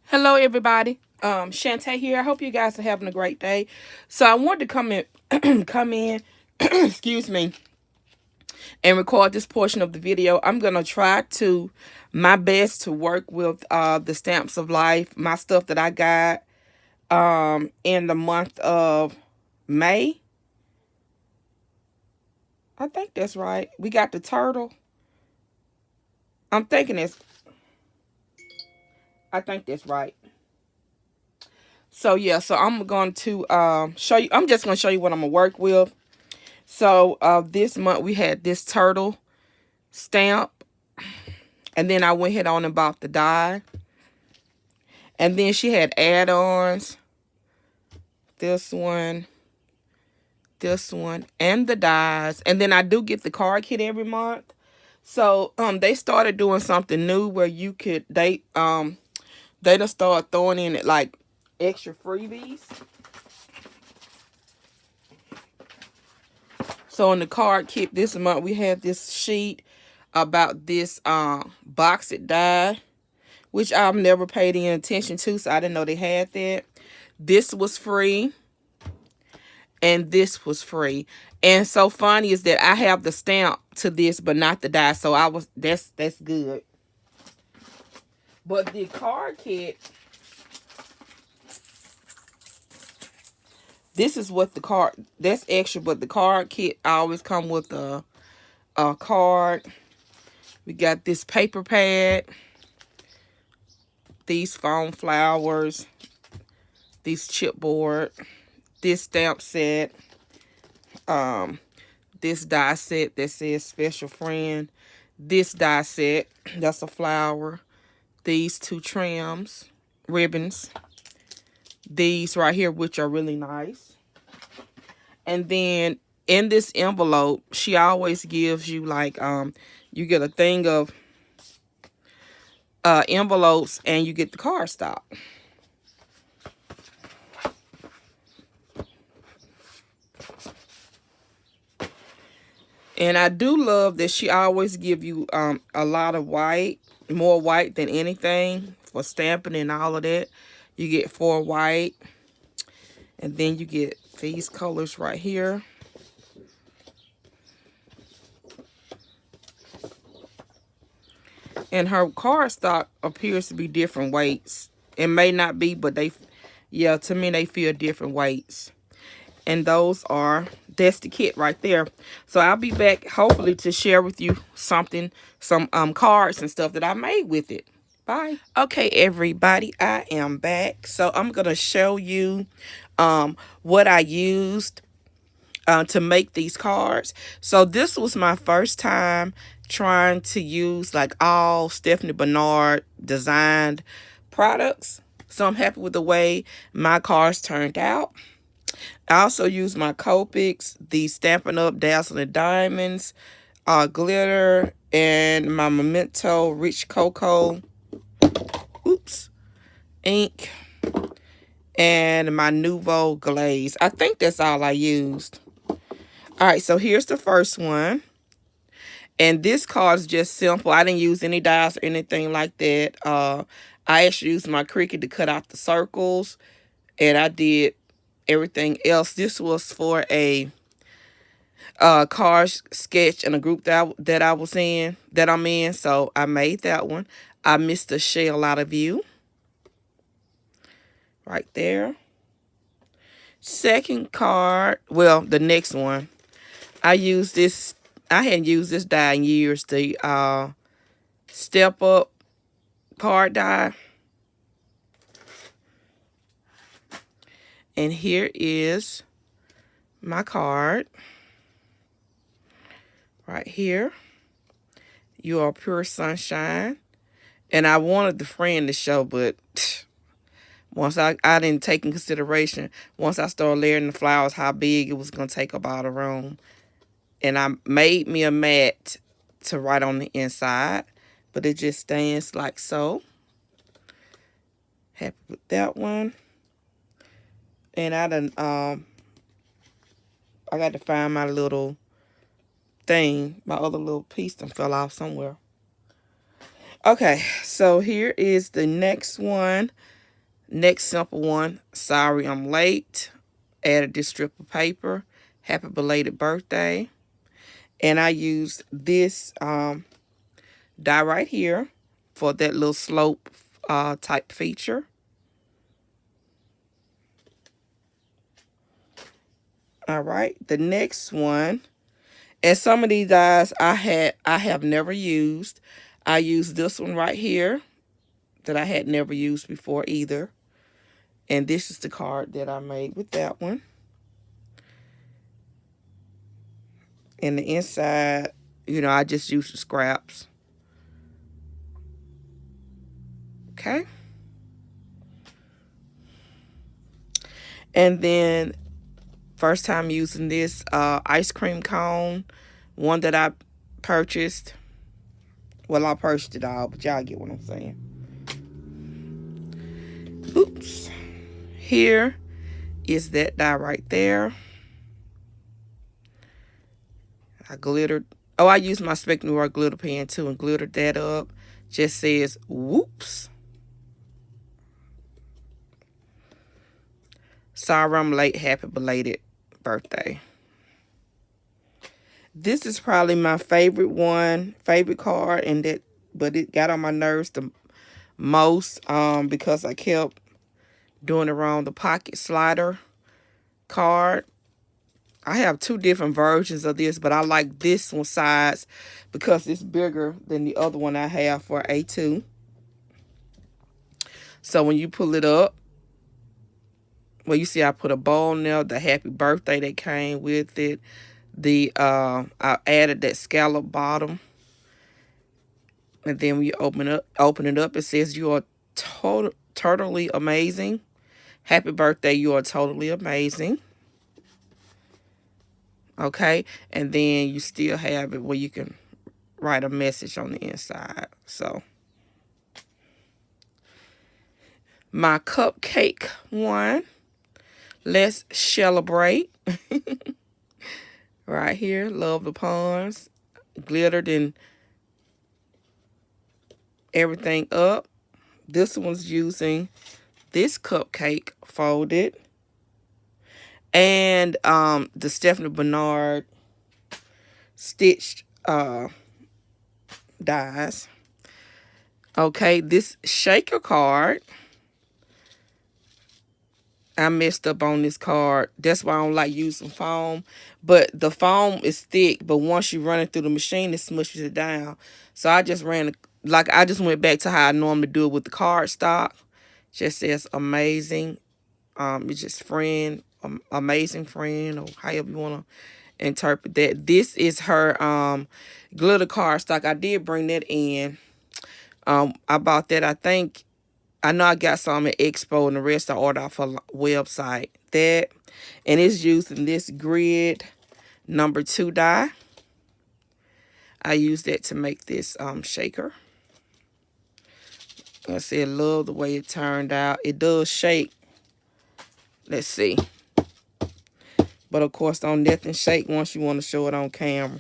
Hello, everybody. Shantae here. I hope you guys are having a great day. So I wanted to come in, excuse me, and record this portion of the video. I'm gonna try to my best to work with the Stamps of Life, my stuff that I got in the month of May. I think that's right. We got the turtle. I'm thinking it's. I think that's right. So yeah, so I'm going to show you. I'm just gonna show you what I'm gonna work with. So this month we had this turtle stamp, and then I went ahead on and bought the die, and then she had add-ons, this one, and the dies, and then I do get the card kit every month. So they started doing something new where you could they just start throwing in it like extra freebies. So in the card kit this month we had this sheet about this box it die, which I've never paid any attention to, so I didn't know they had that. This was free, and this was free. And so funny is that I have the stamp to this, but not the die. So that's good. But the card kit, this is what the card, that's extra, but the card kit always come with a card. We got this paper pad, these foam flowers, these chipboard, this stamp set, this die set that says special friend, this die set that's a flower, these two trims, ribbons, these right here, which are really nice. And then in this envelope, she always gives you like you get a thing of envelopes, and you get the cardstock. And I do love that she always give you a lot of white, more white than anything for stamping and all of that. You get 4 white, and then you get these colors right here. And her cardstock appears to be different weights. It may not be, but yeah, to me they feel different weights. And that's the kit right there. So I'll be back hopefully to share with you some cards and stuff that I made with it. Bye. Okay, everybody, I am back. So I'm gonna show you what I used to make these cards. So this was my first time trying to use like all Stephanie Bernard designed products. So I'm happy with the way my cards turned out. I also used my Copics, the Stampin' Up! Dazzling Diamonds, glitter, and my Memento Rich Cocoa ink, and my Nouveau Glaze. I think that's all I used. All right, so here's the first one. And this card is just simple. I didn't use any dies or anything like that. I actually used my Cricut to cut out the circles, and I did everything else. This was for a card sketch in a group that I'm in. So I made that one. I missed the shell out of you right there. Second card, well, the next one. I hadn't used this die in years. The Step Up card die. And here is my card. Right here. You are pure sunshine. And I wanted the friend to show, but once I didn't take in consideration, once I started layering the flowers, how big it was going to take up all the room. And I made me a mat to write on the inside, but it just stands like so. Happy with that one. And I got to find my little thing. My other little piece done fell off somewhere. Okay, so here is the next one. Next simple one. Sorry I'm late. Added this strip of paper. Happy belated birthday. And I used this die right here for that little slope type feature. All right, the next one, and some of these dies I have never used. I used this one right here that I had never used before either. And this is the card that I made with that one. And the inside, you know, I just used the scraps. Okay. And then first time using this ice cream cone, one that I purchased. Well, I purchased it all, but y'all get what I'm saying. Oops. Here is that die right there. I glittered. Oh, I used my Spec Noir glitter pen too and glittered that up. Just says, whoops. Sorry I'm late. Happy belated birthday. This is probably my favorite card, and that, but it got on my nerves the most because I kept doing it wrong. The pocket slider card. I have two different versions of this, but I like this one size because it's bigger than the other one I have for A2. So when you pull it up, well, you see I put a bow on there, the happy birthday that came with it. I added that scallop bottom. And then when you open it up, it says you are totally amazing. Happy birthday, you are totally amazing. Okay, and then you still have it where you can write a message on the inside. So my cupcake one, let's celebrate. Right here, love the pawns, glittered and everything up. This one's using this cupcake folded and the Stephanie Bernard stitched dies. Okay, this shaker card, I messed up on this card. That's why I don't like using foam. But the foam is thick, but once you run it through the machine, it smushes it down. So I just I just went back to how I normally do it with the card stock. Just says amazing. It's just friend, amazing friend, or however you want to interpret that. This is her glitter card stock. I did bring that in. I bought that, I know I got some at Expo, and the rest I ordered off her website. That, and it's using this grid number 2 die. I used that to make this shaker. I said, love the way it turned out. It does shake. Let's see. But of course, don't nothing shake once you want to show it on camera.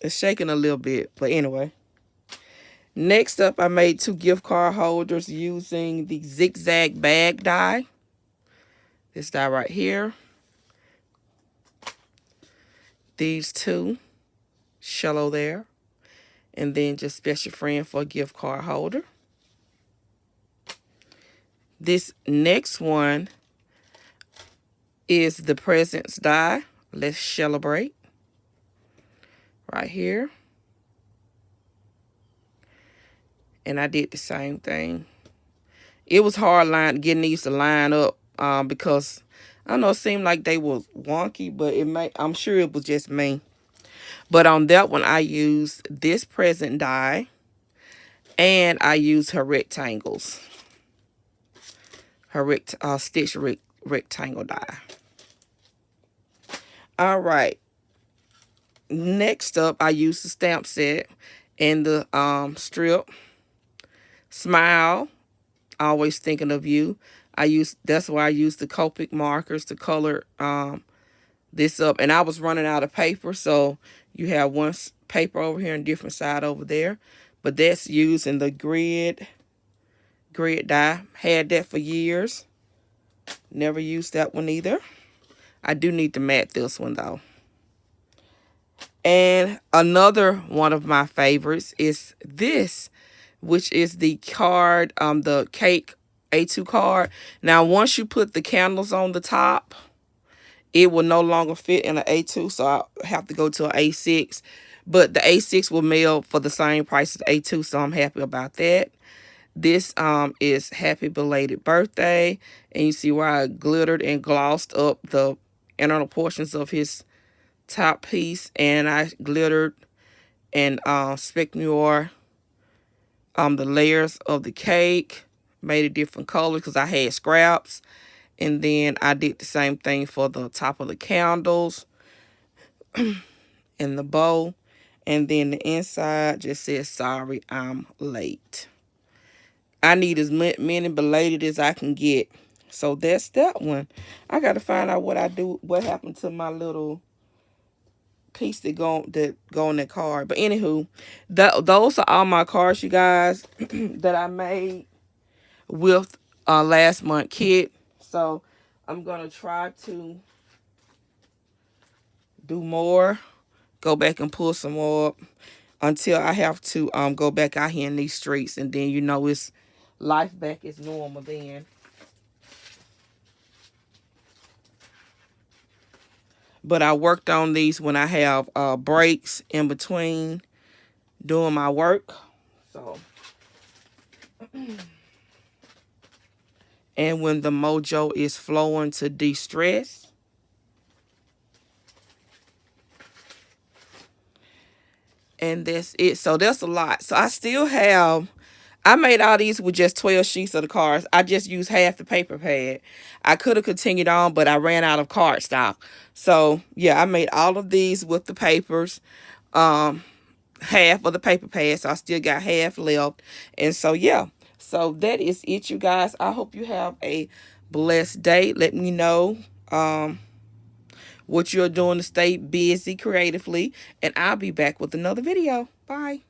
It's shaking a little bit, but anyway. Next up, I made 2 gift card holders using the zigzag bag die. This die right here. These 2. Shallow there. And then just special friend for a gift card holder. This next one is the presents die. Let's celebrate. Right here. And I did the same thing. It was hard getting these to line up because I don't know, it seemed like they was wonky, but I'm sure it was just me. But on that one, I used this present die, and I used her rectangles, her stitch rectangle die. All right. Next up, I used the stamp set and the strip. Smile, always thinking of you. That's why I use the Copic markers to color this up. And I was running out of paper, so you have one paper over here and different side over there. But that's using the grid die. Had that for years. Never used that one either. I do need to mat this one though. And another one of my favorites is this, which is the card, the cake A2 card. Now, once you put the candles on the top, it will no longer fit in an A2, so I have to go to an A6. But the A6 will mail for the same price as A2, so I'm happy about that. This is Happy Belated Birthday, and you see where I glittered and glossed up the internal portions of his top piece, and I glittered and Spec Noir the layers of the cake, made it different colors because I had scraps. And then I did the same thing for the top of the candles and the bow. And then the inside just says, sorry, I'm late. I need as many belated as I can get. So that's that one. I got to find out what happened to my little piece that go on that card. But anywho, those are all my cards, you guys, that I made with last month kit. So I'm gonna try to do more, go back and pull some more up until I have to go back out here in these streets, and then you know it's life back is normal then. But I worked on these when I have breaks in between doing my work. So and when the mojo is flowing to de-stress. And that's it. So that's a lot. So I still have, I made all these with just 12 sheets of the cards. I just used half the paper pad. I could have continued on, but I ran out of card stock. So yeah, I made all of these with the papers. Half of the paper pad. So I still got half left. And so yeah. So that is it, you guys. I hope you have a blessed day. Let me know what you're doing to stay busy creatively. And I'll be back with another video. Bye.